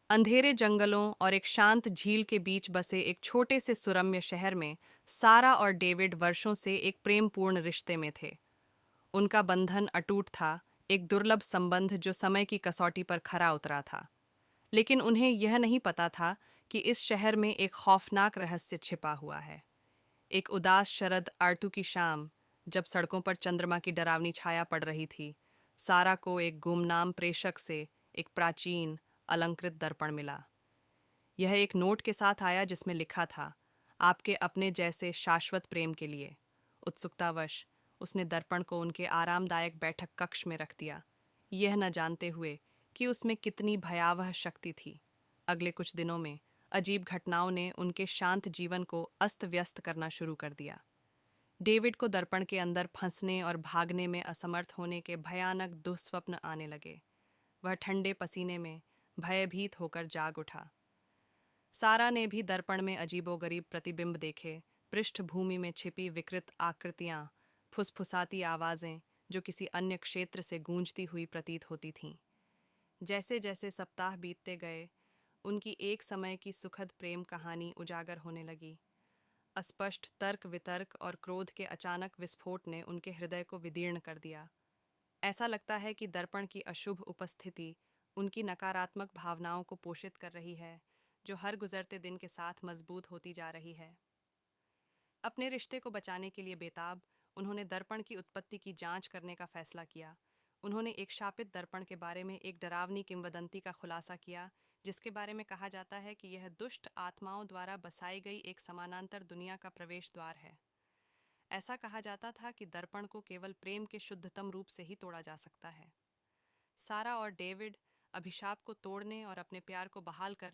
अंधेरे जंगलों और एक शांत झील के बीच बसे एक छोटे से सुरम्य शहर में सारा और डेविड वर्षों से एक प्रेमपूर्ण रिश्ते में थे। उनका बंधन अटूट था, एक दुर्लभ संबंध जो समय की कसौटी पर खरा उतरा था। लेकिन उन्हें यह नहीं पता था कि इस शहर में एक खौफनाक रहस्य छिपा हुआ है। एक उदास शरद आरतू की शाम, जब सड़कों पर चंद्रमा की डरावनी छाया पड़ रही थी, सारा को एक गुमनाम प्रेषक से एक प्राचीन अलंकृत दर्पण मिला। यह एक नोट के साथ आया जिसमें लिखा था, आपके अपने जैसे शाश्वत प्रेम के लिए। उत्सुकतावश उसने दर्पण को उनके आरामदायक बैठक कक्ष में रख दिया, यह न जानते हुए कि उसमें कितनी भयावह शक्ति थी। अगले कुछ दिनों में अजीब घटनाओं ने उनके शांत जीवन को अस्त व्यस्त करना शुरू कर दिया। डेविड को दर्पण के अंदर फंसने और भागने में असमर्थ होने के भयानक दुःस्वप्न आने लगे। वह ठंडे पसीने में भयभीत होकर जाग उठा। सारा ने भी दर्पण में अजीबोगरीब प्रतिबिंब देखे, पृष्ठभूमि में छिपी विकृत आकृतियां, फुसफुसाती आवाजें जो किसी अन्य क्षेत्र से गूंजती हुई प्रतीत होती थीं। जैसे जैसे सप्ताह बीतते गए, उनकी एक समय की सुखद प्रेम कहानी उजागर होने लगी। अस्पष्ट तर्क वितर्क और क्रोध के अचानक विस्फोट ने उनके हृदय को विदीर्ण कर दिया। ऐसा लगता है कि दर्पण की अशुभ उपस्थिति उनकी नकारात्मक भावनाओं को पोषित कर रही है, जो हर गुजरते दिन के साथ मजबूत होती जा रही है। अपने रिश्ते को बचाने के लिए बेताब, उन्होंने दर्पण की उत्पत्ति की जांच करने का फैसला किया। उन्होंने एक शापित दर्पण के बारे में एक डरावनी किंवदंती का खुलासा किया, जिसके बारे में कहा जाता है कि यह दुष्ट आत्माओं द्वारा बसाई गई एक समानांतर दुनिया का प्रवेश द्वार है। ऐसा कहा जाता था कि दर्पण को केवल प्रेम के शुद्धतम रूप से ही तोड़ा जा सकता है। सारा और डेविड अभिशाप को तोड़ने और अपने प्यार को बहाल करने